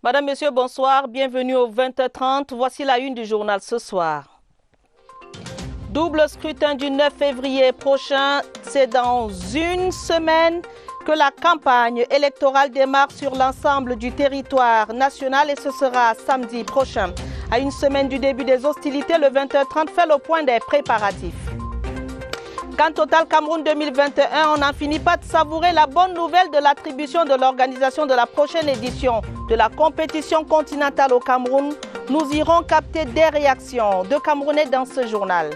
Madame, Monsieur, bonsoir. Bienvenue au 20h30. Voici la une du journal ce soir. Double scrutin du 9 février prochain. C'est dans une semaine que la campagne électorale démarre sur l'ensemble du territoire national et ce sera samedi prochain. À une semaine du début des hostilités, le 20h30 fait le point des préparatifs. Quant au Total Cameroun 2021, on n'en finit pas de savourer la bonne nouvelle de l'attribution de l'organisation de la prochaine édition de la compétition continentale au Cameroun. Nous irons capter des réactions de Camerounais dans ce journal.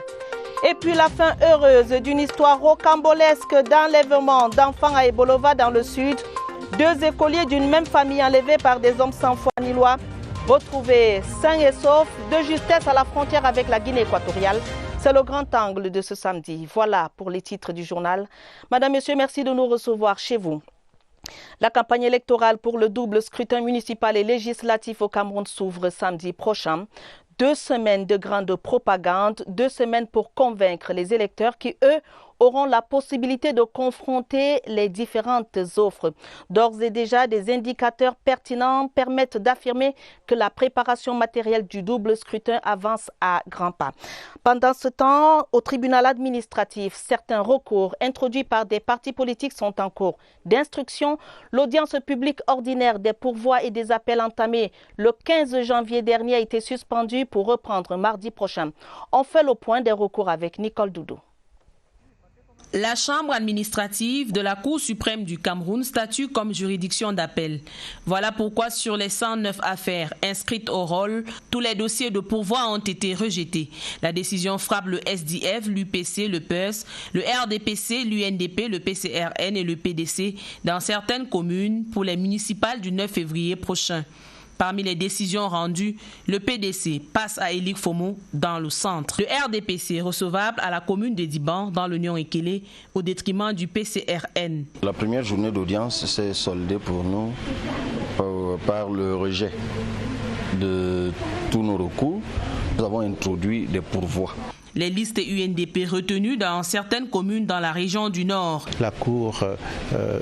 Et puis la fin heureuse d'une histoire rocambolesque d'enlèvement d'enfants à Ebolova dans le sud. Deux écoliers d'une même famille enlevés par des hommes sans foi ni loi, retrouvés sains et saufs de justesse à la frontière avec la Guinée équatoriale. C'est le grand angle de ce samedi. Voilà pour les titres du journal. Madame, Monsieur, merci de nous recevoir chez vous. La campagne électorale pour le double scrutin municipal et législatif au Cameroun s'ouvre samedi prochain. 2 semaines de grande propagande, 2 semaines pour convaincre les électeurs qui, eux, auront la possibilité de confronter les différentes offres. D'ores et déjà, des indicateurs pertinents permettent d'affirmer que la préparation matérielle du double scrutin avance à grands pas. Pendant ce temps, au tribunal administratif, certains recours introduits par des partis politiques sont en cours d'instruction. L'audience publique ordinaire des pourvois et des appels entamés le 15 janvier dernier a été suspendue pour reprendre mardi prochain. On fait le point des recours avec Nicole Doudou. La chambre administrative de la Cour suprême du Cameroun statue comme juridiction d'appel. Voilà pourquoi sur les 109 affaires inscrites au rôle, tous les dossiers de pourvoi ont été rejetés. La décision frappe le SDF, l'UPC, le PES, le RDPC, l'UNDP, le PCRN et le PDC dans certaines communes pour les municipales du 9 février prochain. Parmi les décisions rendues, le PDC passe à Elik Fomo dans le centre. Le RDPC recevable à la commune de Diban dans l'Union Ekele au détriment du PCRN. La première journée d'audience s'est soldée pour nous par le rejet de tous nos recours. Nous avons introduit des pourvois. Les listes UNDP retenues dans certaines communes dans la région du Nord. La Cour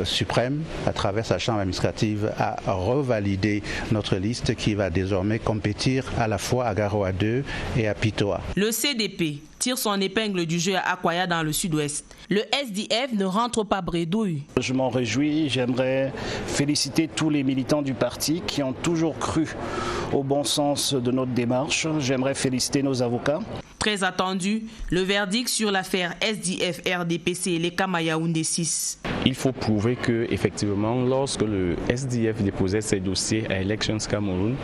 suprême, à travers sa chambre administrative, a revalidé notre liste qui va désormais compétir à la fois à Garoua 2 et à Pitoa. Le CDP tire son épingle du jeu à Akwaya dans le sud-ouest. Le SDF ne rentre pas bredouille. Je m'en réjouis, j'aimerais féliciter tous les militants du parti qui ont toujours cru au bon sens de notre démarche. J'aimerais féliciter nos avocats. Très attendu, le verdict sur l'affaire SDF, RDPC et les Yaoundé 6. Il faut prouver que, effectivement, lorsque le SDF déposait ses dossiers à Elections Cameroun,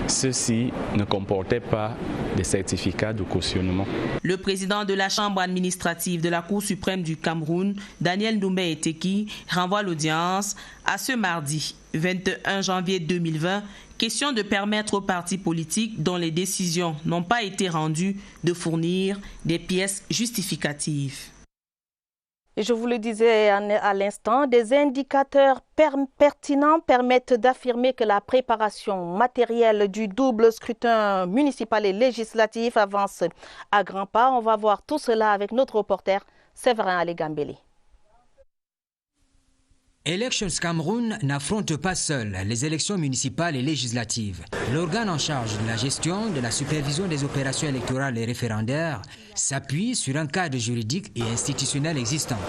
ceux-ci ne comportaient pas de certificats de cautionnement. Le président de la Chambre administrative de la Cour suprême du Cameroun, Daniel Doumbé Eteki, renvoie l'audience à ce mardi 21 janvier 2020. Question de permettre aux partis politiques dont les décisions n'ont pas été rendues de fournir des pièces justificatives. Et je vous le disais à l'instant, des indicateurs pertinents permettent d'affirmer que la préparation matérielle du double scrutin municipal et législatif avance à grands pas. On va voir tout cela avec notre reporter Séverin Alégambélé. Elections Cameroun n'affronte pas seul les élections municipales et législatives. L'organe en charge de la gestion, de la supervision des opérations électorales et référendaires s'appuie sur un cadre juridique et institutionnel existant.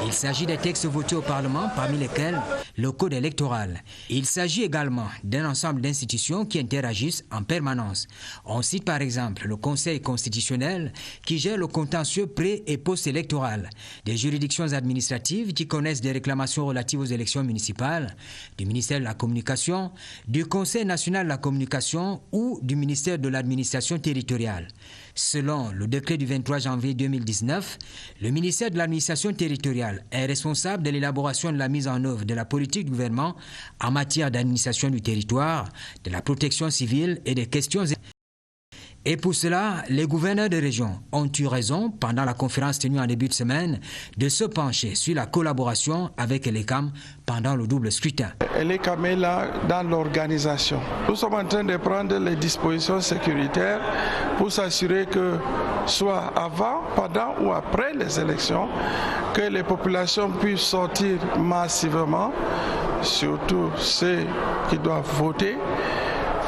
Il s'agit des textes votés au Parlement, parmi lesquels le Code électoral. Il s'agit également d'un ensemble d'institutions qui interagissent en permanence. On cite par exemple le Conseil constitutionnel qui gère le contentieux pré- et post-électoral, des juridictions administratives qui connaissent des réclamations relatives aux élections municipales, du ministère de la Communication, du Conseil national de la communication ou du ministère de l'administration territoriale. Selon le décret du 23 janvier 2019, le ministère de l'administration territoriale est responsable de l'élaboration de la mise en œuvre de la politique du gouvernement en matière d'administration du territoire, de la protection civile et des questions. Et pour cela, les gouverneurs de région ont eu raison, pendant la conférence tenue en début de semaine, de se pencher sur la collaboration avec l'ECAM pendant le double scrutin. L'ECAM est là dans l'organisation. Nous sommes en train de prendre les dispositions sécuritaires pour s'assurer que, soit avant, pendant ou après les élections, que les populations puissent sortir massivement, surtout ceux qui doivent voter,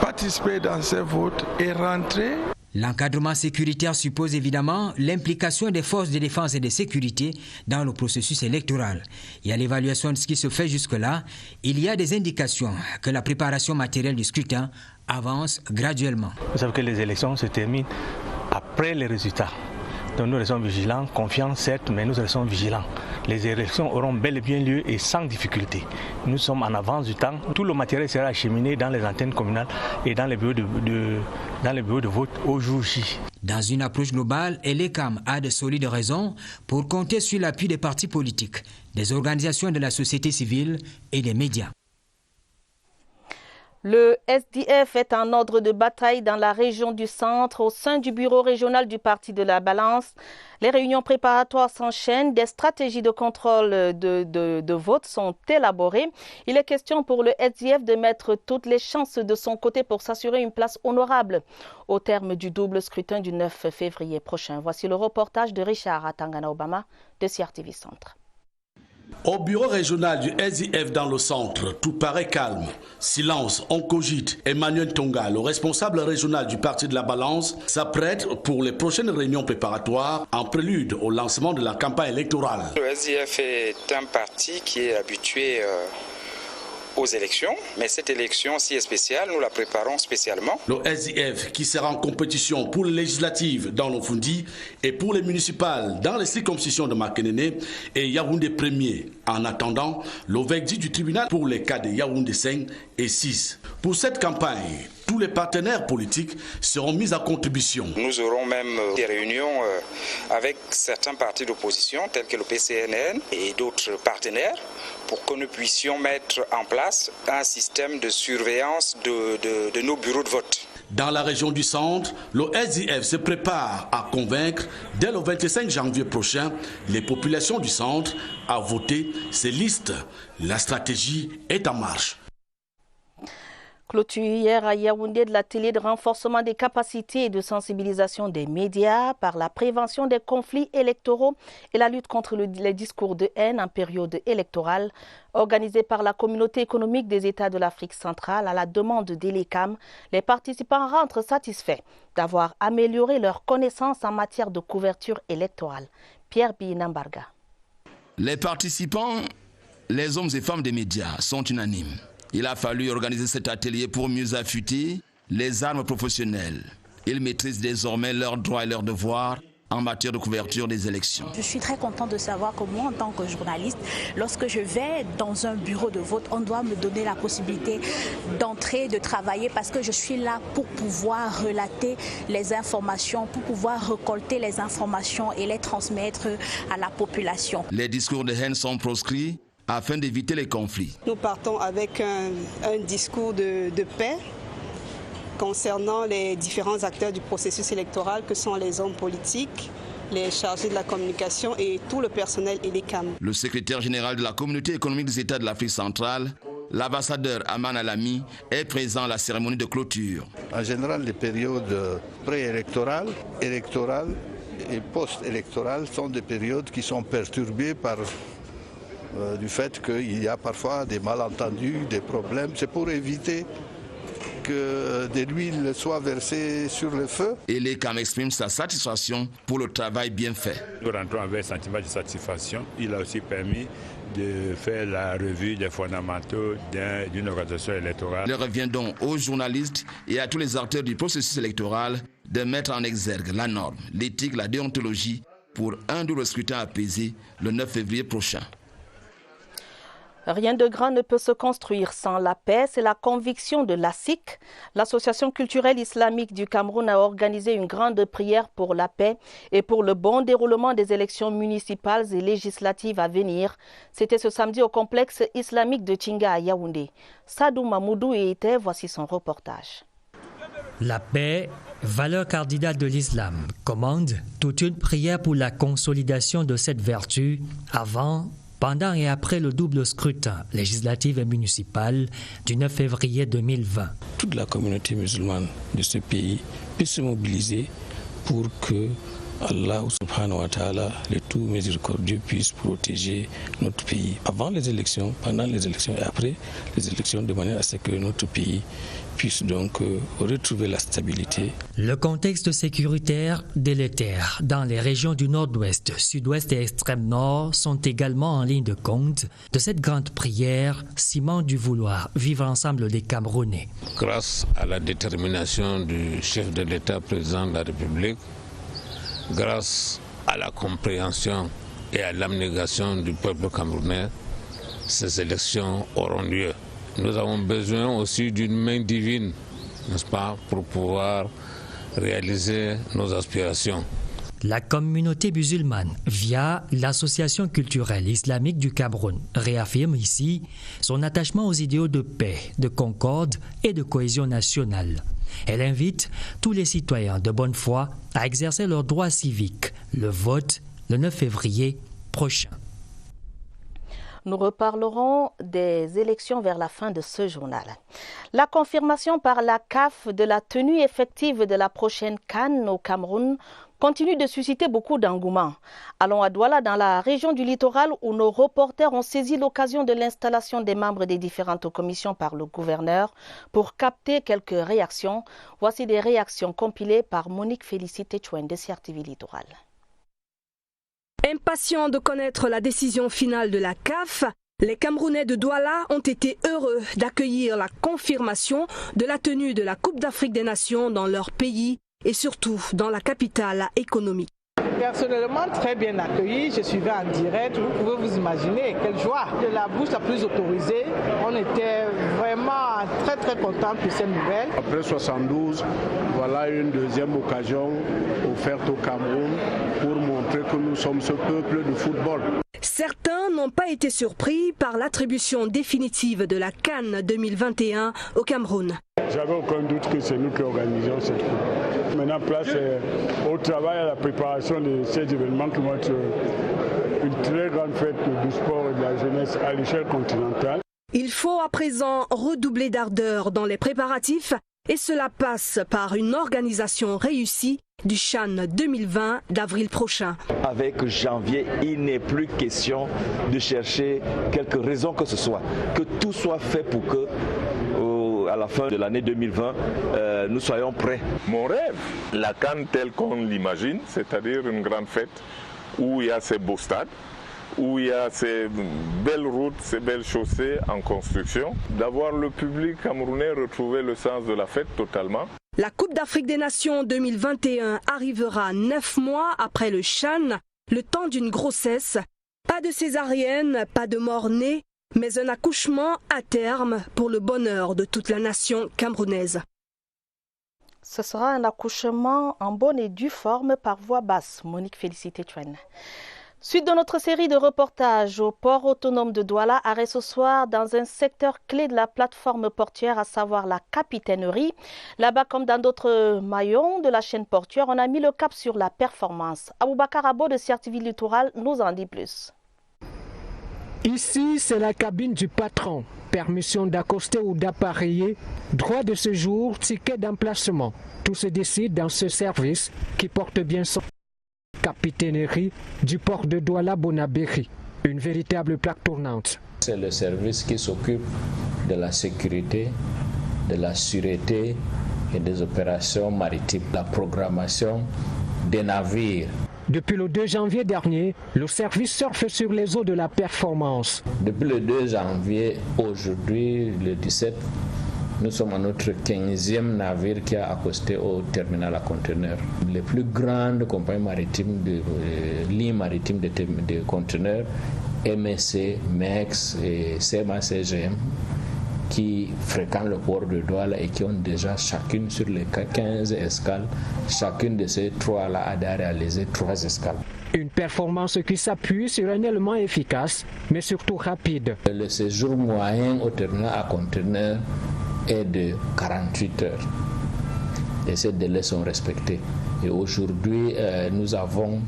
participer dans ces votes et rentrer. L'encadrement sécuritaire suppose évidemment l'implication des forces de défense et de sécurité dans le processus électoral. Et à l'évaluation de ce qui se fait jusque-là, il y a des indications que la préparation matérielle du scrutin avance graduellement. Vous savez que les élections se terminent après les résultats. Donc nous restons vigilants, confiants certes, mais nous restons vigilants. Les élections auront bel et bien lieu et sans difficulté. Nous sommes en avance du temps. Tout le matériel sera acheminé dans les antennes communales et dans les bureaux de vote au jour J. Dans une approche globale, l'ECAM a de solides raisons pour compter sur l'appui des partis politiques, des organisations de la société civile et des médias. Le SDF est en ordre de bataille dans la région du Centre au sein du bureau régional du Parti de la Balance. Les réunions préparatoires s'enchaînent, des stratégies de contrôle de vote sont élaborées. Il est question pour le SDF de mettre toutes les chances de son côté pour s'assurer une place honorable au terme du double scrutin du 9 février prochain. Voici le reportage de Richard Atangana Obama de CRTV Centre. Au bureau régional du SDF dans le centre, tout paraît calme. Silence, on cogite. Emmanuel Tonga, le responsable régional du Parti de la Balance, s'apprête pour les prochaines réunions préparatoires en prélude au lancement de la campagne électorale. Le SDF est un parti qui est habitué aux élections, mais cette élection si spéciale, nous la préparons spécialement. Le SDF qui sera en compétition pour les législatives dans l'Ofundi et pour les municipales dans les circonscriptions de Makenene et Yaoundé 1er. En attendant, le verdict du tribunal pour les cas de Yaoundé 5 et 6. Pour cette campagne, tous les partenaires politiques seront mis à contribution. Nous aurons même des réunions avec certains partis d'opposition tels que le PCNN et d'autres partenaires pour que nous puissions mettre en place un système de surveillance de nos bureaux de vote. Dans la région du Centre, le SDF se prépare à convaincre dès le 25 janvier prochain les populations du Centre à voter ces listes. La stratégie est en marche. Clôture hier à Yaoundé de l'atelier de renforcement des capacités et de sensibilisation des médias par la prévention des conflits électoraux et la lutte contre les discours de haine en période électorale, organisé par la communauté économique des États de l'Afrique centrale à la demande d'Elecam. Les participants rentrent satisfaits d'avoir amélioré leurs connaissances en matière de couverture électorale. Pierre Binambarga. Les participants, les hommes et femmes des médias, sont unanimes. Il a fallu organiser cet atelier pour mieux affûter les armes professionnelles. Ils maîtrisent désormais leurs droits et leurs devoirs en matière de couverture des élections. Je suis très contente de savoir que moi, en tant que journaliste, lorsque je vais dans un bureau de vote, on doit me donner la possibilité d'entrer, de travailler, parce que je suis là pour pouvoir relater les informations, pour pouvoir récolter les informations et les transmettre à la population. Les discours de haine sont proscrits afin d'éviter les conflits. Nous partons avec un discours de paix concernant les différents acteurs du processus électoral que sont les hommes politiques, les chargés de la communication et tout le personnel Elecam. Le secrétaire général de la communauté économique des États de l'Afrique centrale, l'ambassadeur Aman Alami, est présent à la cérémonie de clôture. En général, les périodes préélectorales, électorales et post-électorales sont des périodes qui sont perturbées par du fait qu'il y a parfois des malentendus, des problèmes. C'est pour éviter que de l'huile soit versée sur le feu. Et l'ECAM exprime sa satisfaction pour le travail bien fait. Nous rentrons avec un sentiment de satisfaction. Il a aussi permis de faire la revue des fondamentaux d'une organisation électorale. Il revient donc aux journalistes et à tous les acteurs du processus électoral de mettre en exergue la norme, l'éthique, la déontologie pour un double scrutin apaisé le 9 février prochain. Rien de grand ne peut se construire sans la paix, c'est la conviction de l'ASIC. L'Association culturelle islamique du Cameroun a organisé une grande prière pour la paix et pour le bon déroulement des élections municipales et législatives à venir. C'était ce samedi au complexe islamique de Tinga à Yaoundé. Sadou Mamoudou y était, voici son reportage. La paix, valeur cardinale de l'islam, commande toute une prière pour la consolidation de cette vertu avant, pendant et après le double scrutin législatif et municipal du 9 février 2020. Toute la communauté musulmane de ce pays puisse se mobiliser pour que Allah subhanahu wa ta'ala, le tout miséricordieux, puisse protéger notre pays avant les élections, pendant les élections et après les élections, de manière à ce que notre pays puisse donc retrouver la stabilité. Le contexte sécuritaire délétère dans les régions du nord-ouest, sud-ouest et extrême nord sont également en ligne de compte de cette grande prière, ciment du vouloir vivre ensemble des Camerounais. Grâce à la détermination du chef de l'État, président de la République, grâce à la compréhension et à l'abnégation du peuple camerounais, ces élections auront lieu. Nous avons besoin aussi d'une main divine, n'est-ce pas, pour pouvoir réaliser nos aspirations. La communauté musulmane, via l'Association culturelle islamique du Cameroun, réaffirme ici son attachement aux idéaux de paix, de concorde et de cohésion nationale. Elle invite tous les citoyens de bonne foi à exercer leurs droits civiques, le vote le 9 février prochain. Nous reparlerons des élections vers la fin de ce journal. La confirmation par la CAF de la tenue effective de la prochaine CAN au Cameroun continue de susciter beaucoup d'engouement. Allons à Douala, dans la région du littoral, où nos reporters ont saisi l'occasion de l'installation des membres des différentes commissions par le gouverneur pour capter quelques réactions. Voici des réactions compilées par Monique Félicité Chouin de CRTV Littoral. Impatients de connaître la décision finale de la CAF, les Camerounais de Douala ont été heureux d'accueillir la confirmation de la tenue de la Coupe d'Afrique des Nations dans leur pays et surtout dans la capitale économique. Personnellement, très bien accueilli. Je suivais en direct. Vous pouvez vous imaginer quelle joie. De la bouche la plus autorisée, on était vraiment très contents pour ces nouvelles. Après 72, voilà une deuxième occasion offerte au Cameroun pour montrer que nous sommes ce peuple de football. Certains n'ont pas été surpris par l'attribution définitive de la CAN 2021 au Cameroun. J'avais aucun doute que c'est nous qui organisions cette coupe. Maintenant, place au travail, à la préparation de ces événements qui vont être une très grande fête du sport et de la jeunesse à l'échelle continentale. Il faut à présent redoubler d'ardeur dans les préparatifs et cela passe par une organisation réussie du CHAN 2020 d'avril prochain. Avec janvier, il n'est plus question de chercher quelque raison que ce soit. Que tout soit fait pour que à la fin de l'année 2020, nous soyons prêts. Mon rêve, la CAN telle qu'on l'imagine, c'est-à-dire une grande fête où il y a ces beaux stades, où il y a ces belles routes, ces belles chaussées en construction, d'avoir le public camerounais retrouver le sens de la fête totalement. La Coupe d'Afrique des Nations 2021 arrivera 9 mois après le CHAN, le temps d'une grossesse. Pas de césarienne, pas de mort-née, mais un accouchement à terme pour le bonheur de toute la nation camerounaise. Ce sera un accouchement en bonne et due forme par voie basse. Monique Félicité Chouin. Suite de notre série de reportages au port autonome de Douala, arrêt ce soir dans un secteur clé de la plateforme portuaire, à savoir la capitainerie. Là-bas, comme dans d'autres maillons de la chaîne portuaire, on a mis le cap sur la performance. Aboubakar Abo de CRTV Littoral nous en dit plus. Ici, c'est la cabine du patron. Permission d'accoster ou d'appareiller, droit de séjour, ticket d'emplacement. Tout se décide dans ce service qui porte bien son capitainerie du port de Douala-Bonabéry. Une véritable plaque tournante. C'est le service qui s'occupe de la sécurité, de la sûreté et des opérations maritimes. La programmation des navires. Depuis le 2 janvier dernier, le service surfe sur les eaux de la performance. Depuis le 2 janvier, aujourd'hui, le 17, nous sommes à notre 15e navire qui a accosté au terminal à conteneurs. Les plus grandes compagnies maritimes, lignes maritimes de conteneurs, MSC, MEX et CMA-CGM, qui fréquentent le port de Douala et qui ont déjà chacune sur les 15 escales, chacune de ces trois-là a réalisé 3 escales. Une performance qui s'appuie sur un élément efficace, mais surtout rapide. Le séjour moyen au terminal à conteneurs est de 48 heures. Et ces délais sont respectés. Et aujourd'hui, nous avons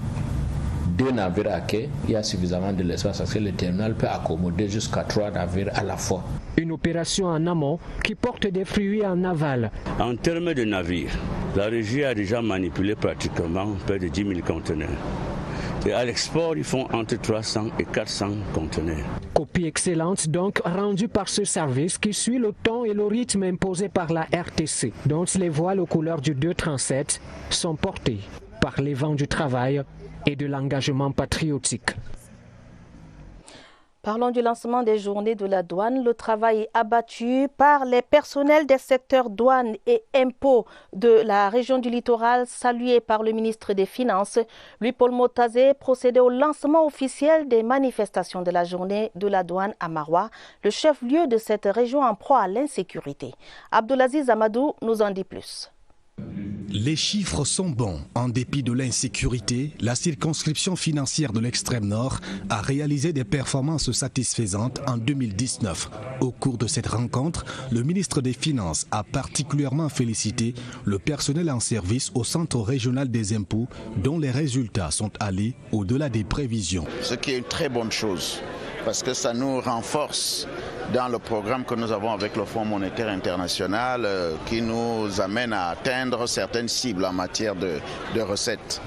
2 navires à quai. Il y a suffisamment de l'espace parce que le terminal peut accommoder jusqu'à 3 navires à la fois. Une opération en amont qui porte des fruits en aval. En termes de navires, La régie a déjà manipulé pratiquement près de 10 000 conteneurs. Et à l'export, ils font entre 300 et 400 conteneurs. Copie excellente donc rendue par ce service qui suit le temps et le rythme imposé par la RTC, dont les voiles aux couleurs du 237 sont portés par les vents du travail et de l'engagement patriotique. Parlons du lancement des journées de la douane. Le travail est abattu par les personnels des secteurs douane et impôts de la région du littoral, salué par le ministre des Finances. Louis-Paul Motazé procédait au lancement officiel des manifestations de la journée de la douane à Maroua, le chef-lieu de cette région en proie à l'insécurité. Abdelaziz Amadou nous en dit plus. Les chiffres sont bons. En dépit de l'insécurité, la circonscription financière de l'extrême nord a réalisé des performances satisfaisantes en 2019. Au cours de cette rencontre, le ministre des Finances a particulièrement félicité le personnel en service au Centre régional des impôts, dont les résultats sont allés au-delà des prévisions. Ce qui est une très bonne chose, parce que ça nous renforce dans le programme que nous avons avec le Fonds monétaire international qui nous amène à atteindre certaines cibles en matière de recettes.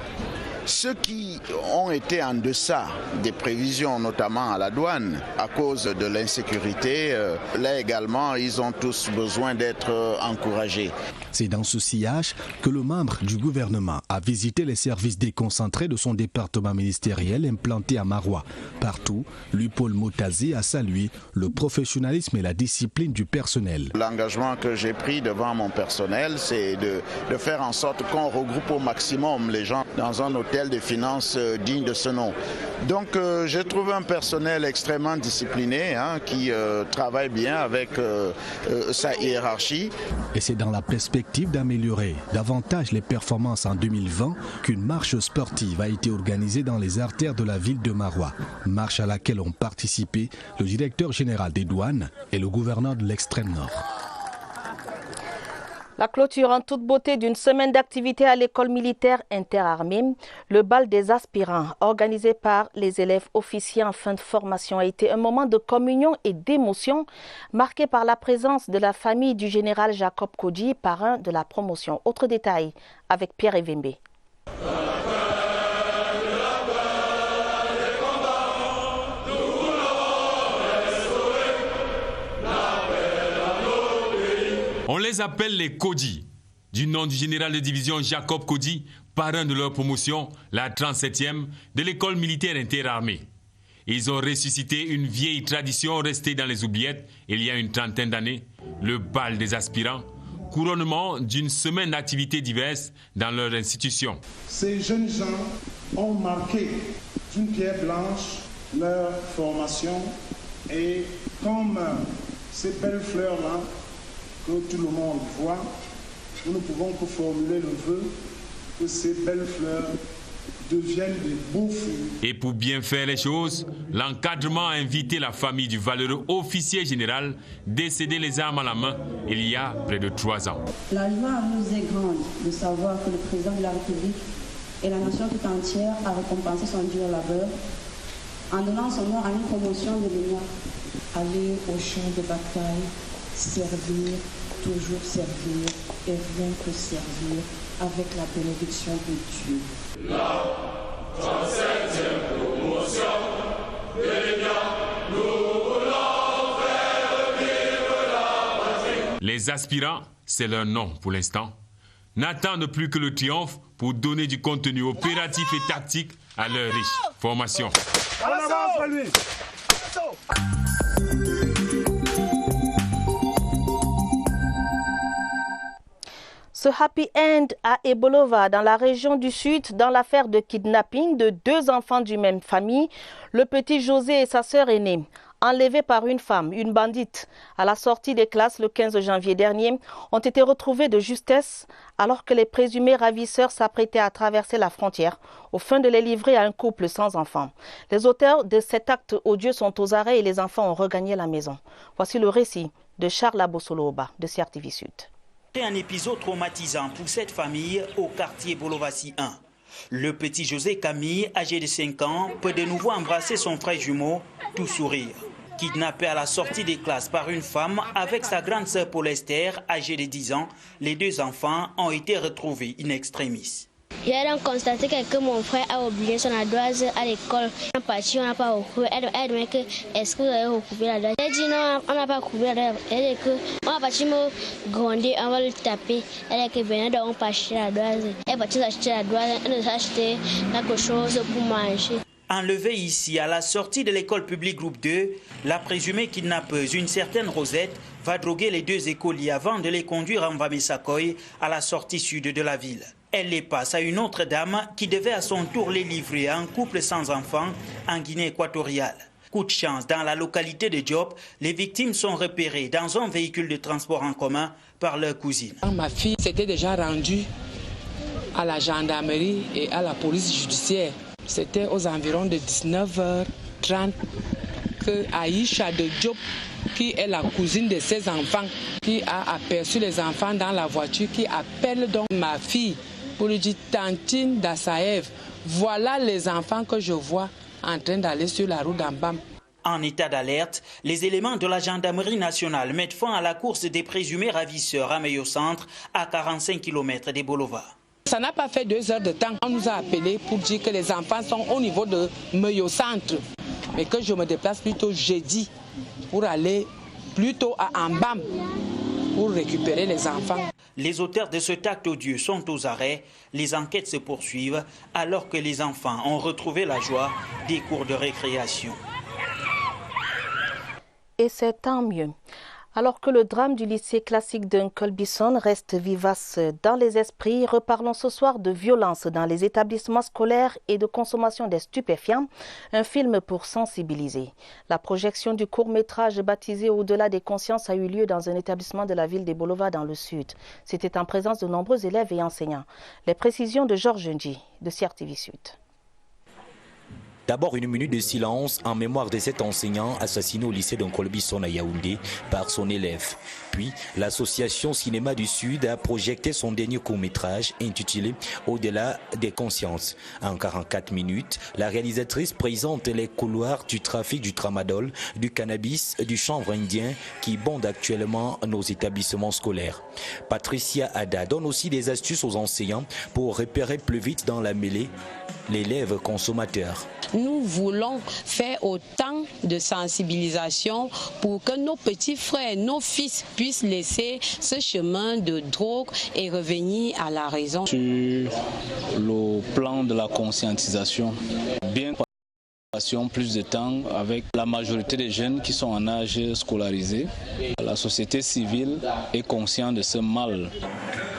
Ceux qui ont été en deçà des prévisions, notamment à la douane, à cause de l'insécurité, là également, ils ont tous besoin d'être encouragés. C'est dans ce sillage que le membre du gouvernement a visité les services déconcentrés de son département ministériel implanté à Maroua. Partout, Louis-Paul Motazé a salué le professionnalisme et la discipline du personnel. L'engagement que j'ai pris devant mon personnel, c'est de faire en sorte qu'on regroupe au maximum les gens dans un hôtel de finances digne de ce nom. Donc j'ai trouvé un personnel extrêmement discipliné qui travaille bien avec sa hiérarchie. Et c'est dans la perspective d'améliorer davantage les performances en 2020 qu'une marche sportive a été organisée dans les artères de la ville de Maroua. Marche à laquelle ont participé le directeur général des douanes et le gouverneur de l'extrême nord. La clôture en toute beauté d'une semaine d'activité à l'école militaire interarmée. Le bal des aspirants, organisé par les élèves officiers en fin de formation, a été un moment de communion et d'émotion, marqué par la présence de la famille du général Jacob Kodji, parrain de la promotion. Autre détail avec Pierre Evembe. On les appelle les Kodji, du nom du général de division Jacob Kodji, parrain de leur promotion, la 37e, de l'école militaire interarmée. Ils ont ressuscité une vieille tradition restée dans les oubliettes il y a une trentaine d'années, le bal des aspirants, couronnement d'une semaine d'activités diverses dans leur institution. Ces jeunes gens ont marqué d'une pierre blanche leur formation et comme ces belles fleurs-là, que tout le monde voit, nous ne pouvons que formuler le vœu que ces belles fleurs deviennent des beaux fruits. Et pour bien faire les choses, l'encadrement a invité la famille du valeureux officier général décédé les armes à la main il y a près de 3 ans. La joie nous est grande de savoir que le président de la République et la nation tout entière a récompensé son dur labeur en donnant son nom à une promotion de l'ENA. Aller au champ de bataille, servir, toujours servir et rien que servir avec la bénédiction de Dieu. La 37e promotion de l'ENA, nous voulons faire vivre la patrie. Les aspirants, c'est leur nom pour l'instant, n'attendent plus que le triomphe pour donner du contenu opératif et tactique à leur riche formation. Ce happy end à Ebolova, dans la région du Sud, dans l'affaire de kidnapping de 2 enfants d'une même famille, le petit José et sa sœur aînée, enlevés par une femme, une bandite, à la sortie des classes le 15 janvier dernier, ont été retrouvés de justesse alors que les présumés ravisseurs s'apprêtaient à traverser la frontière au fin de les livrer à un couple sans enfants. Les auteurs de cet acte odieux sont aux arrêts et les enfants ont regagné la maison. Voici le récit de Charles Abosoloba de CRTV Sud. C'est un épisode traumatisant pour cette famille au quartier Bolovasi 1. Le petit José Camille, âgé de 5 ans, peut de nouveau embrasser son frère jumeau, tout sourire. Kidnappés à la sortie des classes par une femme avec sa grande sœur Paul Esther, âgée de 10 ans, les deux enfants ont été retrouvés in extremis. J'ai donc constaté que mon frère a oublié son ardoise à l'école. On est parti, on n'a pas recouvert. Elle demande que est-ce que vous avez recouvert l'ardoise? Elle dit non, on n'a pas recouvert l'ardoise. Elle dit qu'on va partir me gronder, on va le taper. Elle dit que venez donc on va acheter l'ardoise. Elle va partir acheter l'ardoise, elle nous a acheté quelque chose pour manger. Enlevée ici à la sortie de l'école publique groupe 2, la présumée kidnappeuse, une certaine Rosette, va droguer les deux écoliers avant de les conduire en Wamessakoy à la sortie sud de la ville. Elle les passe à une autre dame qui devait à son tour les livrer à un couple sans enfants en Guinée équatoriale. Coup de chance, dans la localité de Diop, les victimes sont repérées dans un véhicule de transport en commun par leur cousine. Ma fille s'était déjà rendue à la gendarmerie et à la police judiciaire. C'était aux environs de 19h30 que Aïcha de Diop, qui est la cousine de ses enfants, qui a aperçu les enfants dans la voiture, qui appelle donc ma fille pour lui dire « Tantine d'Assaev, voilà les enfants que je vois en train d'aller sur la route d'Ambam ». En état d'alerte, les éléments de la gendarmerie nationale mettent fin à la course des présumés ravisseurs à Meyo Centre, à 45 km des Boulevards. Ça n'a pas fait 2 heures de temps. On nous a appelés pour dire que les enfants sont au niveau de Meyo Centre, mais que je me déplace plutôt jeudi pour aller plutôt à Ambam pour récupérer les enfants. Les auteurs de cet acte odieux sont aux arrêts. Les enquêtes se poursuivent alors que les enfants ont retrouvé la joie des cours de récréation. Et c'est tant mieux. Alors que le drame du lycée classique d'Uncolbison reste vivace dans les esprits, reparlons ce soir de violence dans les établissements scolaires et de consommation des stupéfiants, un film pour sensibiliser. La projection du court-métrage baptisé Au-delà des consciences a eu lieu dans un établissement de la ville des Bolova dans le sud. C'était en présence de nombreux élèves et enseignants. Les précisions de Georges Ndi de CRTV Sud. D'abord, une minute de silence en mémoire de cet enseignant assassiné au lycée d'Uncolbison à Yaoundé par son élève. Puis, l'association Cinéma du Sud a projeté son dernier court-métrage intitulé Au-delà des consciences. En 44 minutes, la réalisatrice présente les couloirs du trafic du tramadol, du cannabis, du chanvre indien qui bondent actuellement nos établissements scolaires. Patricia Ada donne aussi des astuces aux enseignants pour repérer plus vite dans la mêlée l'élève consommateur. Nous voulons faire autant de sensibilisation pour que nos petits frères, nos fils puissent laisser ce chemin de drogue et revenir à la raison. Sur le plan de la conscientisation, bien plus de temps avec la majorité des jeunes qui sont en âge scolarisé. La société civile est consciente de ce mal.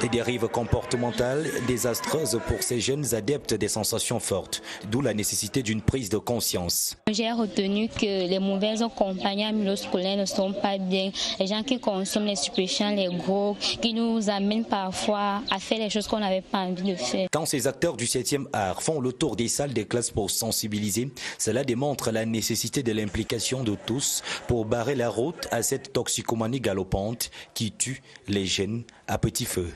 Des dérives comportementales désastreuses pour ces jeunes adeptes des sensations fortes, d'où la nécessité d'une prise de conscience. J'ai retenu que les mauvaises compagnies en milieu scolaire ne sont pas bien. Les gens qui consomment les stupéfiants, les gros, qui nous amènent parfois à faire les choses qu'on n'avait pas envie de faire. Quand ces acteurs du 7e art font le tour des salles des classes pour sensibiliser, cela démontre la nécessité de l'implication de tous pour barrer la route à cette toxicomanie galopante qui tue les jeunes à petit feu.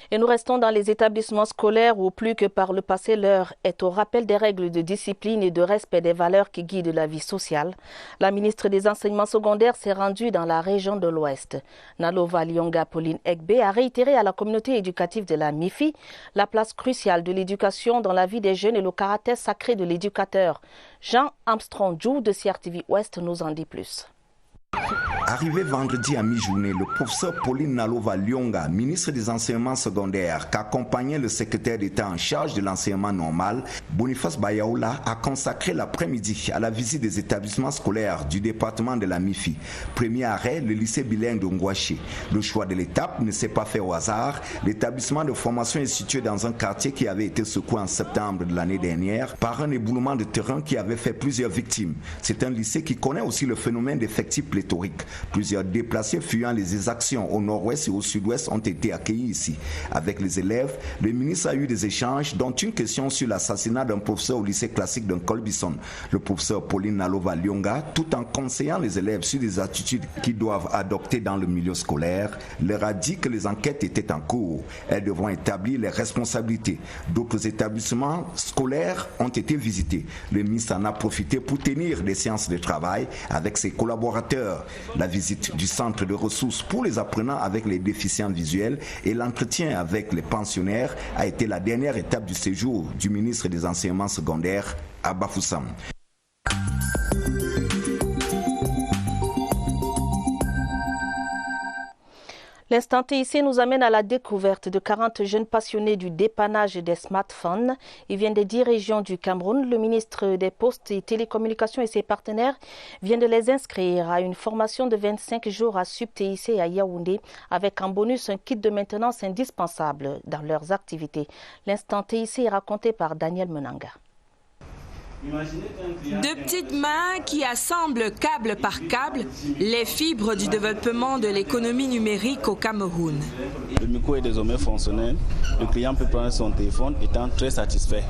Et nous restons dans les établissements scolaires où plus que par le passé, l'heure est au rappel des règles de discipline et de respect des valeurs qui guident la vie sociale. La ministre des Enseignements secondaires s'est rendue dans la région de l'Ouest. Nalova Lyonga Pauline Egbe a réitéré à la communauté éducative de la MIFI la place cruciale de l'éducation dans la vie des jeunes et le caractère sacré de l'éducateur. Jean Armstrong Djou de CRTV Ouest nous en dit plus. Arrivé vendredi à mi-journée, le professeur Pauline Nalova Lyonga, ministre des Enseignements secondaires, qu'accompagnait le secrétaire d'État en charge de l'enseignement normal, Boniface Bayaoula, a consacré l'après-midi à la visite des établissements scolaires du département de la MIFI. Premier arrêt, le lycée bilingue de Ngouaché. Le choix de l'étape ne s'est pas fait au hasard. L'établissement de formation est situé dans un quartier qui avait été secoué en septembre de l'année dernière par un éboulement de terrain qui avait fait plusieurs victimes. C'est un lycée qui connaît aussi le phénomène d'effectifs pléthoriques. Plusieurs déplacés fuyant les exactions au nord-ouest et au sud-ouest ont été accueillis ici. Avec les élèves, le ministre a eu des échanges, dont une question sur l'assassinat d'un professeur au lycée classique d'un Colbison. Le professeur Pauline Nalova Lyonga, tout en conseillant les élèves sur des attitudes qu'ils doivent adopter dans le milieu scolaire, leur a dit que les enquêtes étaient en cours. Elles devront établir les responsabilités. D'autres établissements scolaires ont été visités. Le ministre en a profité pour tenir des séances de travail avec ses collaborateurs. La visite du centre de ressources pour les apprenants avec les déficients visuels et l'entretien avec les pensionnaires a été la dernière étape du séjour du ministre des Enseignements secondaires à Bafoussam. L'instant ici nous amène à la découverte de 40 jeunes passionnés du dépannage des smartphones. Ils viennent des 10 régions du Cameroun. Le ministre des Postes et Télécommunications et ses partenaires viennent de les inscrire à une formation de 25 jours à SUP-TIC et à Yaoundé, avec en bonus un kit de maintenance indispensable dans leurs activités. L'instant ici est raconté par Daniel Menanga. De petites mains qui assemblent câble par câble les fibres du développement de l'économie numérique au Cameroun. Le micro est désormais fonctionnel. Le client peut prendre son téléphone étant très satisfait.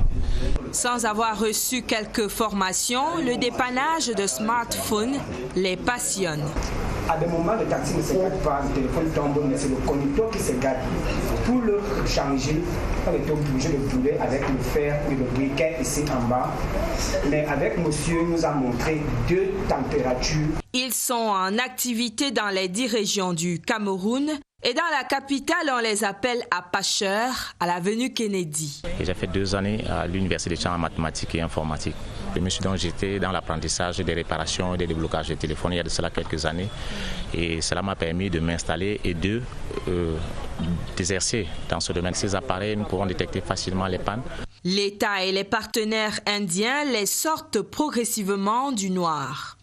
Sans avoir reçu quelques formations, le dépannage de smartphones les passionne. À des moments, le taxi ne se garde pas, le téléphone tombe, mais c'est le conducteur qui se garde. Pour le changer, on est obligé de bouler avec le fer et le briquet ici en bas. Mais avec monsieur, il nous a montré 2 températures. Ils sont en activité dans les 10 régions du Cameroun. Et dans la capitale, on les appelle Apacheurs, à l'avenue Kennedy. J'ai fait 2 années à l'université de Tchang en mathématiques et informatique. Je me suis donc jeté dans l'apprentissage des réparations et des déblocages de téléphone il y a de cela quelques années. Et cela m'a permis de m'installer et d'exercer dans ce domaine. Ces appareils, nous pouvons détecter facilement les pannes. L'État et les partenaires indiens les sortent progressivement du noir.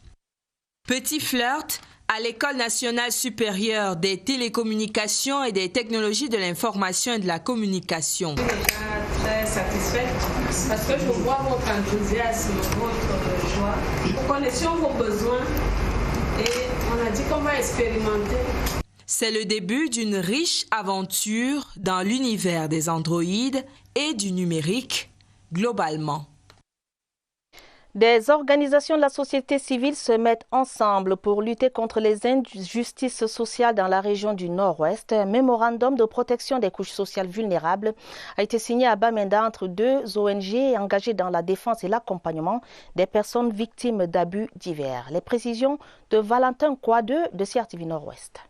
Petit flirt à l'École nationale supérieure des télécommunications et des technologies de l'information et de la communication. Je suis déjà très satisfaite parce que je vois votre enthousiasme, votre joie. Nous connaissions vos besoins et on a dit qu'on va expérimenter. C'est le début d'une riche aventure dans l'univers des androïdes et du numérique globalement. Des organisations de la société civile se mettent ensemble pour lutter contre les injustices sociales dans la région du Nord-Ouest. Un mémorandum de protection des couches sociales vulnérables a été signé à Bamenda entre 2 ONG engagées dans la défense et l'accompagnement des personnes victimes d'abus divers. Les précisions de Valentin Kouadeux de CRTV Nord-Ouest.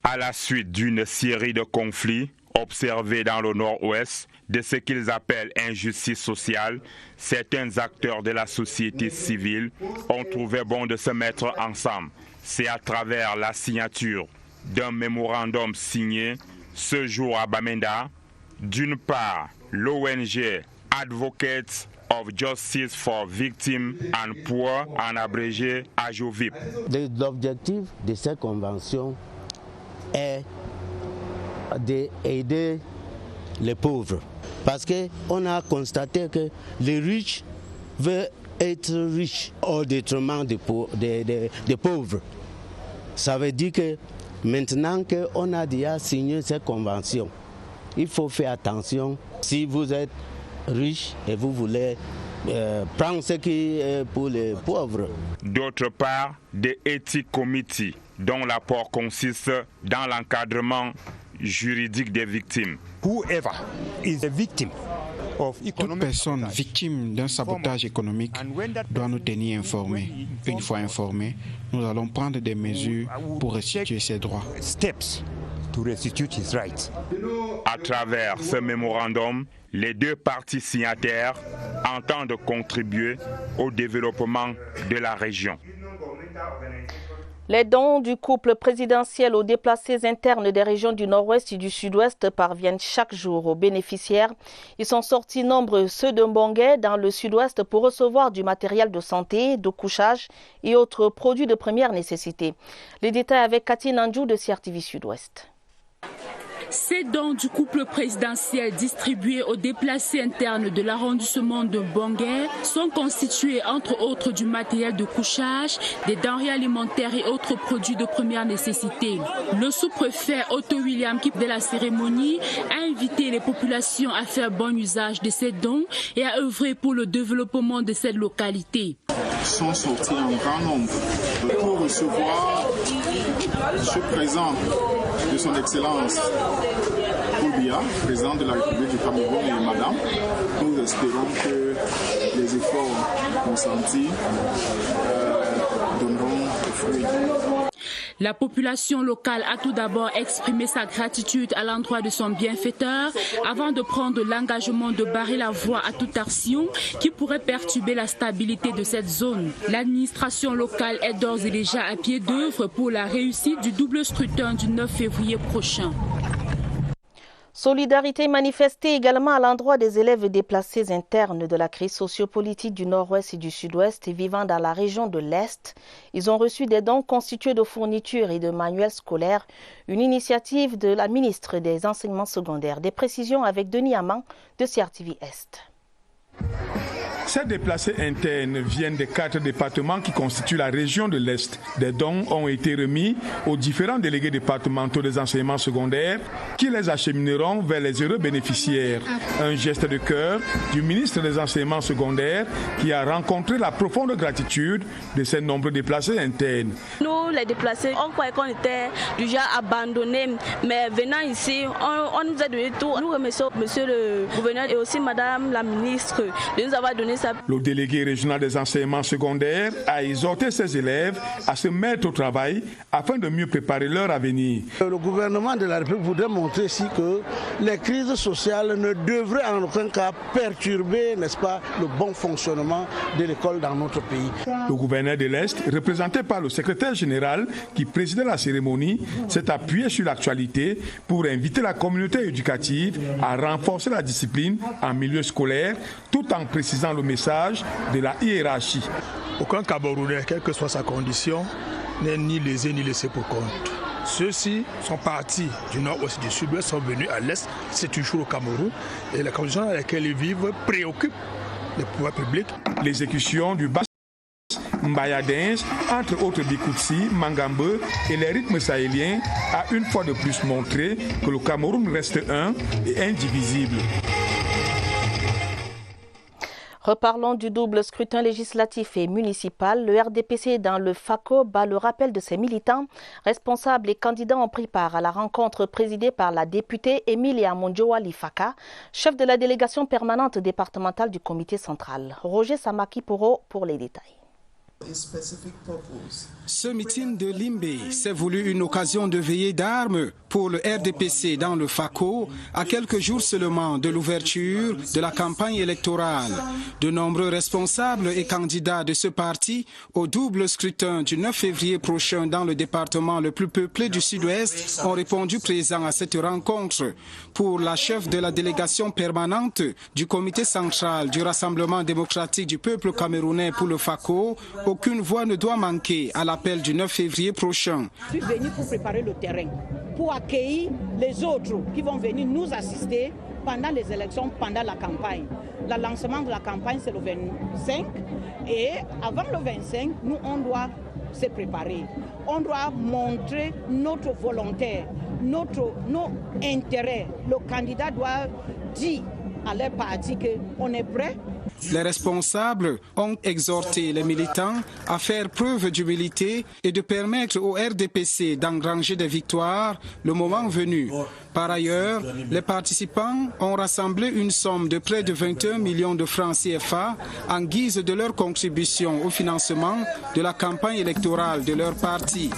À la suite d'une série de conflits observés dans le Nord-Ouest, de ce qu'ils appellent injustice sociale, certains acteurs de la société civile ont trouvé bon de se mettre ensemble. C'est à travers la signature d'un mémorandum signé ce jour à Bamenda, d'une part l'ONG Advocates of Justice for Victims and Poor, en abrégé AJOVIP. L'objectif de cette convention est d'aider les pauvres. Parce qu'on a constaté que les riches veulent être riches au détriment des pauvres. Ça veut dire que maintenant qu'on a déjà signé cette convention, il faut faire attention. Si vous êtes riche et vous voulez prendre ce qui est pour les pauvres. D'autre part, des Ethic Committee, dont l'apport consiste dans l'encadrement juridique des victimes. Toute personne victime d'un sabotage économique doit nous tenir informés. Une fois informés, nous allons prendre des mesures pour restituer ses droits. À travers ce mémorandum, les 2 parties signataires entendent contribuer au développement de la région. Les dons du couple présidentiel aux déplacés internes des régions du Nord-Ouest et du Sud-Ouest parviennent chaque jour aux bénéficiaires. Ils sont sortis nombreux, ceux de Mbongué dans le Sud-Ouest, pour recevoir du matériel de santé, de couchage et autres produits de première nécessité. Les détails avec Cathy Nandjou de CRTV Sud-Ouest. Ces dons du couple présidentiel distribués aux déplacés internes de l'arrondissement de Bonguer sont constitués entre autres du matériel de couchage, des denrées alimentaires et autres produits de première nécessité. Le sous-préfet Otto William, qui de la cérémonie, a invité les populations à faire bon usage de ces dons et à œuvrer pour le développement de cette localité. Sont sortis en grand nombre pour recevoir ce présent de son Excellence Biya, président de la République du Cameroun et madame. Nous espérons que les efforts consentis donneront des fruits. La population locale a tout d'abord exprimé sa gratitude à l'endroit de son bienfaiteur avant de prendre l'engagement de barrer la voie à toute action qui pourrait perturber la stabilité de cette zone. L'administration locale est d'ores et déjà à pied d'œuvre pour la réussite du double scrutin du 9 février prochain. Solidarité manifestée également à l'endroit des élèves déplacés internes de la crise sociopolitique du Nord-Ouest et du Sud-Ouest et vivant dans la région de l'Est. Ils ont reçu des dons constitués de fournitures et de manuels scolaires, une initiative de la ministre des Enseignements secondaires. Des précisions avec Denis Amand de CRTV Est. Ces déplacés internes viennent des 4 départements qui constituent la région de l'Est. Des dons ont été remis aux différents délégués départementaux des enseignements secondaires qui les achemineront vers les heureux bénéficiaires. Un geste de cœur du ministre des Enseignements secondaires qui a rencontré la profonde gratitude de ces nombreux déplacés internes. Nous, les déplacés, on croyait qu'on était déjà abandonnés, mais venant ici, on nous a donné tout. Nous remercions monsieur le gouverneur et aussi madame la ministre de nous avoir donné. Le délégué régional des enseignements secondaires a exhorté ses élèves à se mettre au travail afin de mieux préparer leur avenir. Le gouvernement de la République voudrait montrer ici que les crises sociales ne devraient en aucun cas perturber, n'est-ce pas, le bon fonctionnement de l'école dans notre pays. Le gouverneur de l'Est, représenté par le secrétaire général qui présidait la cérémonie, s'est appuyé sur l'actualité pour inviter la communauté éducative à renforcer la discipline en milieu scolaire tout en précisant le message de la hiérarchie. Aucun Camerounais, quelle que soit sa condition, n'est ni lésé ni laissé pour compte. Ceux-ci sont partis du nord-ouest et du sud-ouest, sont venus à l'est, c'est toujours au Cameroun, et les conditions dans lesquelles ils vivent préoccupent les pouvoirs publics. L'exécution du bas Mbayadinge, entre autres Bikoutsi, Mangambe et les rythmes sahéliens, a une fois de plus montré que le Cameroun reste un et indivisible. Reparlons du double scrutin législatif et municipal. Le RDPC dans le FACO bat le rappel de ses militants. Responsables et candidats ont pris part à la rencontre présidée par la députée Emilia Mondjoa Lifaka, chef de la délégation permanente départementale du comité central. Roger Samaki-Poro pour les détails. Ce meeting de Limbe s'est voulu une occasion de veillée d'armes pour le RDPC dans le FACO, à quelques jours seulement de l'ouverture de la campagne électorale. De nombreux responsables et candidats de ce parti au double scrutin du 9 février prochain dans le département le plus peuplé du Sud-Ouest ont répondu présents à cette rencontre. Pour la chef de la délégation permanente du comité central du Rassemblement démocratique du peuple camerounais pour le FACO, aucune voix ne doit manquer à l'appel du 9 février prochain. Je suis venu pour préparer le terrain, pour accueillir les autres qui vont venir nous assister pendant les élections, pendant la campagne. Le lancement de la campagne, c'est le 25. Et avant le 25, nous, on doit se préparer. On doit montrer notre volonté, nos intérêts. Le candidat doit dire à leur parti qu'on est prêt. Les responsables ont exhorté les militants à faire preuve d'humilité et de permettre au RDPC d'engranger des victoires le moment venu. Par ailleurs, les participants ont rassemblé une somme de près de 21 millions de francs CFA en guise de leur contribution au financement de la campagne électorale de leur parti.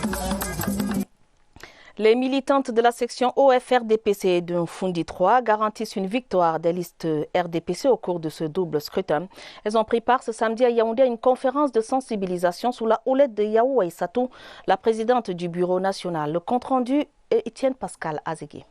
Les militantes de la section OFRDPC de Mfundi 3 garantissent une victoire des listes RDPC au cours de ce double scrutin. Elles ont pris part ce samedi à Yaoundé à une conférence de sensibilisation sous la houlette de Yaou Aïssatou, la présidente du bureau national. Le compte-rendu est Étienne Pascal Azegui.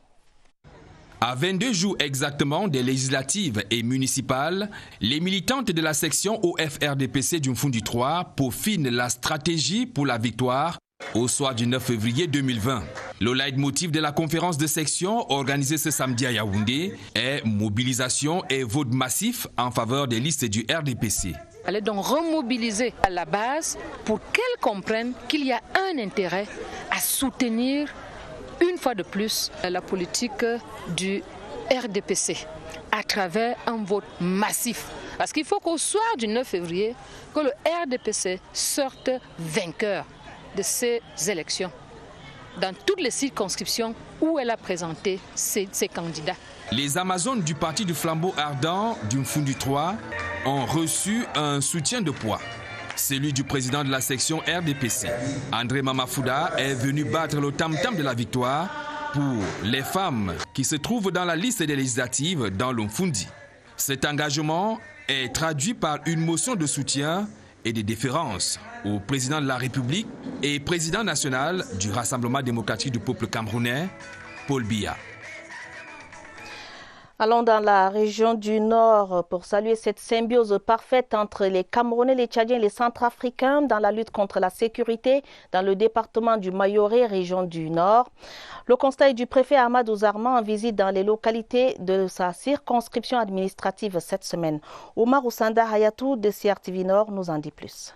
À 22 jours exactement des législatives et municipales, les militantes de la section OFRDPC du Mfundi 3 peaufinent la stratégie pour la victoire au soir du 9 février 2020. Le leitmotiv de la conférence de section organisée ce samedi à Yaoundé est mobilisation et vote massif en faveur des listes du RDPC. Allez donc remobiliser à la base pour qu'elles comprennent qu'il y a un intérêt à soutenir une fois de plus la politique du RDPC à travers un vote massif. Parce qu'il faut qu'au soir du 9 février, que le RDPC sorte vainqueur de ces élections dans toutes les circonscriptions où elle a présenté ses candidats. Les Amazones du parti du flambeau ardent du Mfundu 3 ont reçu un soutien de poids. Celui du président de la section RDPC. André Mamafouda est venu battre le tam-tam de la victoire pour les femmes qui se trouvent dans la liste des législatives dans le Mfundi. Cet engagement est traduit par une motion de soutien et de déférence au président de la République et président national du Rassemblement démocratique du peuple camerounais, Paul Biya. Allons dans la région du Nord pour saluer cette symbiose parfaite entre les Camerounais, les Tchadiens et les Centrafricains dans la lutte contre la sécurité dans le département du Mayoré, région du Nord. Le constat est du préfet Amadou Zarma en visite dans les localités de sa circonscription administrative cette semaine. Omar Oussanda Hayatou de CRTV Nord nous en dit plus.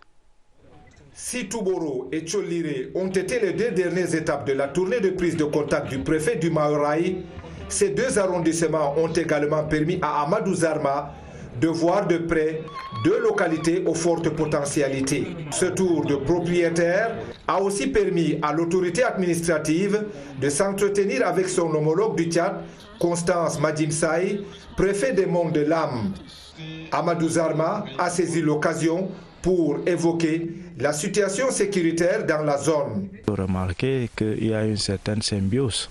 Sitouboro et Tcholiré ont été les deux dernières étapes de la tournée de prise de contact du préfet du Mayoraï. Ces deux arrondissements ont également permis à Amadou Zarma de voir de près deux localités aux fortes potentialités. Ce tour de propriétaire a aussi permis à l'autorité administrative de s'entretenir avec son homologue du Tchad, Constance Madimsaï, préfet des Monts de Lam. Amadou Zarma a saisi l'occasion pour évoquer la situation sécuritaire dans la zone. Remarquez qu'il y a une certaine symbiose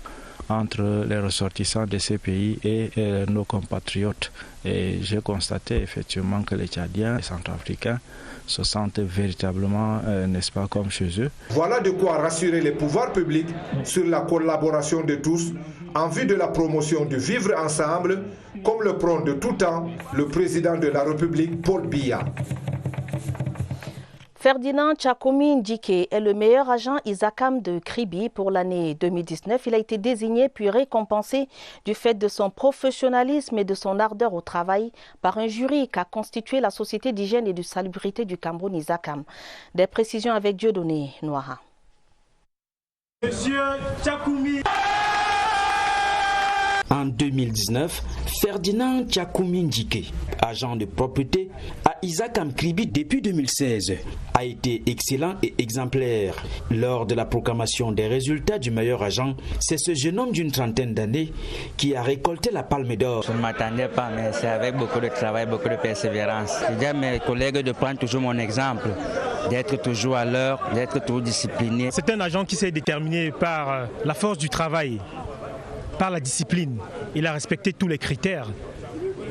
entre les ressortissants de ces pays et nos compatriotes. Et j'ai constaté effectivement que les Tchadiens et les Centrafricains se sentent véritablement, n'est-ce pas, comme chez eux. Voilà de quoi rassurer les pouvoirs publics sur la collaboration de tous en vue de la promotion du vivre ensemble, comme le prône de tout temps le président de la République, Paul Biya. Ferdinand Tchakoumi Ndjike est le meilleur agent ISACAM de Kribi pour l'année 2019. Il a été désigné puis récompensé du fait de son professionnalisme et de son ardeur au travail par un jury qu'a constitué la Société d'hygiène et de salubrité du Cameroun ISACAM. Des précisions avec Dieudonné Noira. Monsieur Tchakoumi. En 2019, Ferdinand Tchakoumi Ndjike, agent de propreté à ISACAM Kribi depuis 2016, a été excellent et exemplaire. Lors de la proclamation des résultats du meilleur agent, c'est ce jeune homme d'une trentaine d'années qui a récolté la palme d'or. Je ne m'attendais pas, mais c'est avec beaucoup de travail, beaucoup de persévérance. Je dis à mes collègues de prendre toujours mon exemple, d'être toujours à l'heure, d'être toujours discipliné. C'est un agent qui s'est déterminé par la force du travail, par la discipline. Il a respecté tous les critères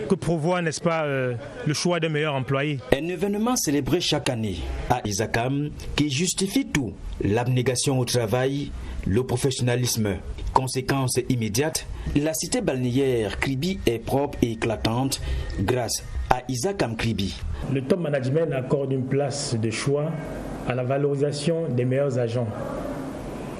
que prévoit, n'est-ce pas, le choix d'un meilleur employé. Un événement célébré chaque année à ISACAM qui justifie tout. L'abnégation au travail, le professionnalisme. Conséquence immédiate, la cité balnéaire Kribi est propre et éclatante grâce à ISACAM Kribi. Le top management accorde une place de choix à la valorisation des meilleurs agents.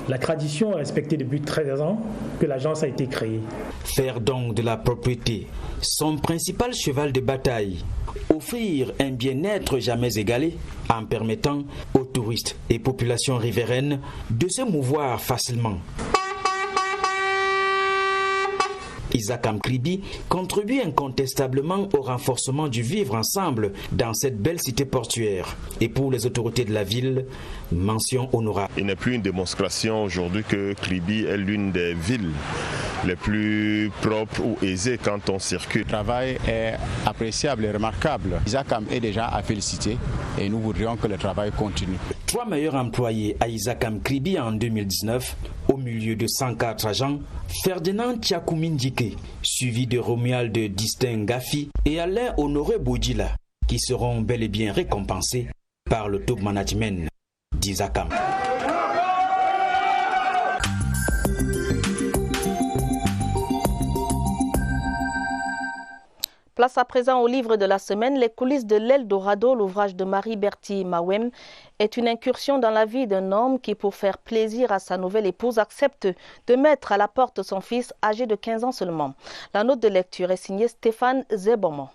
La tradition est respectée depuis 13 ans que l'agence a été créée. Faire donc de la propriété son principal cheval de bataille. Offrir un bien-être jamais égalé en permettant aux touristes et populations riveraines de se mouvoir facilement. ISACAM Kribi contribue incontestablement au renforcement du vivre ensemble dans cette belle cité portuaire. Et pour les autorités de la ville, mention honorable. Il n'est plus une démonstration aujourd'hui que Kribi est l'une des villes les plus propres ou aisées quand on circule. Le travail est appréciable et remarquable. ISACAM est déjà à féliciter et nous voudrions que le travail continue. 3 meilleurs employés à ISACAM Kribi en 2019, au milieu de 104 agents, Ferdinand Tchakoumi Ndjike, suivi de Romuald Distin Gafi et Alain Honoré Boudjila, qui seront bel et bien récompensés par le top management d'ISACAM. Place à présent au livre de la semaine, Les coulisses de l'Eldorado, l'ouvrage de Marie-Bertie Mawem, est une incursion dans la vie d'un homme qui, pour faire plaisir à sa nouvelle épouse, accepte de mettre à la porte son fils âgé de 15 ans seulement. La note de lecture est signée Stéphane Zebomon.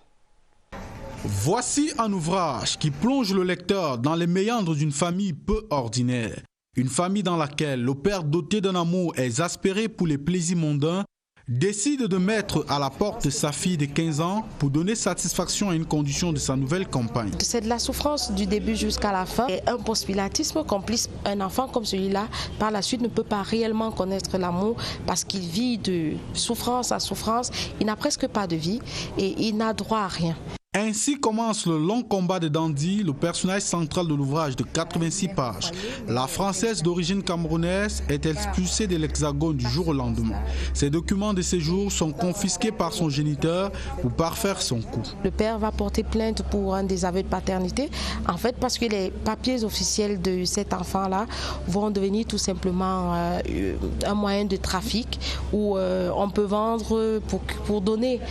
Voici un ouvrage qui plonge le lecteur dans les méandres d'une famille peu ordinaire. Une famille dans laquelle le père doté d'un amour exaspéré pour les plaisirs mondains décide de mettre à la porte sa fille de 15 ans pour donner satisfaction à une condition de sa nouvelle compagne. C'est de la souffrance du début jusqu'à la fin et un post-pilatisme complice. Un enfant comme celui-là, par la suite, ne peut pas réellement connaître l'amour parce qu'il vit de souffrance à souffrance. Il n'a presque pas de vie et il n'a droit à rien. Ainsi commence le long combat de Dandy, le personnage central de l'ouvrage de 86 pages. La Française d'origine camerounaise est expulsée de l'Hexagone du jour au lendemain. Ses documents de séjour sont confisqués par son géniteur pour parfaire son coup. Le père va porter plainte pour un désaveu de paternité, en fait parce que les papiers officiels de cet enfant-là vont devenir tout simplement un moyen de trafic où on peut vendre pour donner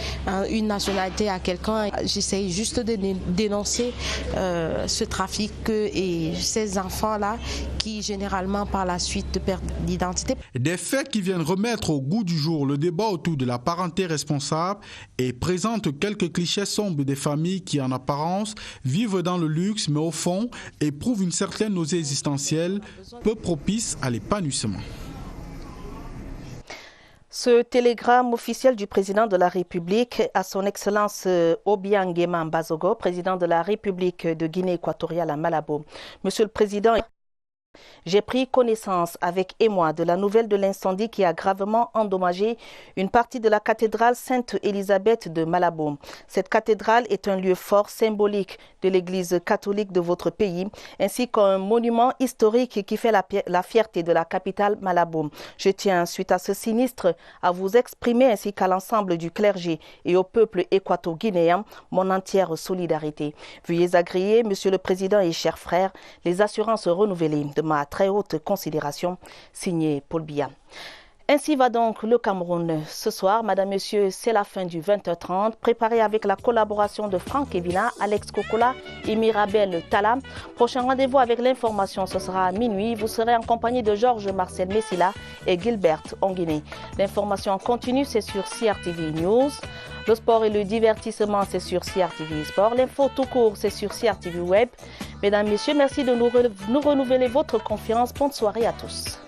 une nationalité à quelqu'un. J'essaie juste de dénoncer ce trafic et ces enfants-là qui généralement par la suite perdent l'identité. Des faits qui viennent remettre au goût du jour le débat autour de la parenté responsable et présentent quelques clichés sombres des familles qui en apparence vivent dans le luxe mais au fond éprouvent une certaine nausée existentielle peu propice à l'épanouissement. Ce télégramme officiel du président de la République à son Excellence Obiangema Mbazogo, président de la République de Guinée équatoriale à Malabo. Monsieur le Président, j'ai pris connaissance avec émoi de la nouvelle de l'incendie qui a gravement endommagé une partie de la cathédrale Sainte-Élisabeth de Malabo. Cette cathédrale est un lieu fort symbolique de l'église catholique de votre pays, ainsi qu'un monument historique qui fait la fierté de la capitale Malabo. Je tiens, suite à ce sinistre, à vous exprimer ainsi qu'à l'ensemble du clergé et au peuple équato-guinéen mon entière solidarité. Veuillez agréer, Monsieur le Président et chers frères, les assurances renouvelées de ma très haute considération, signé Paul Biya. Ainsi va donc le Cameroun ce soir. Madame, Messieurs, c'est la fin du 20h30, préparé avec la collaboration de Franck Evina, Alex Kokola et Mirabel Tala. Prochain rendez-vous avec l'information, ce sera à minuit. Vous serez en compagnie de Georges Marcel Messila et Gilbert Onguiné. L'information continue, c'est sur CRTV News. Le sport et le divertissement, c'est sur CRTV Sport. L'info tout court, c'est sur CRTV Web. Mesdames, Messieurs, merci de nous renouveler votre confiance. Bonne soirée à tous.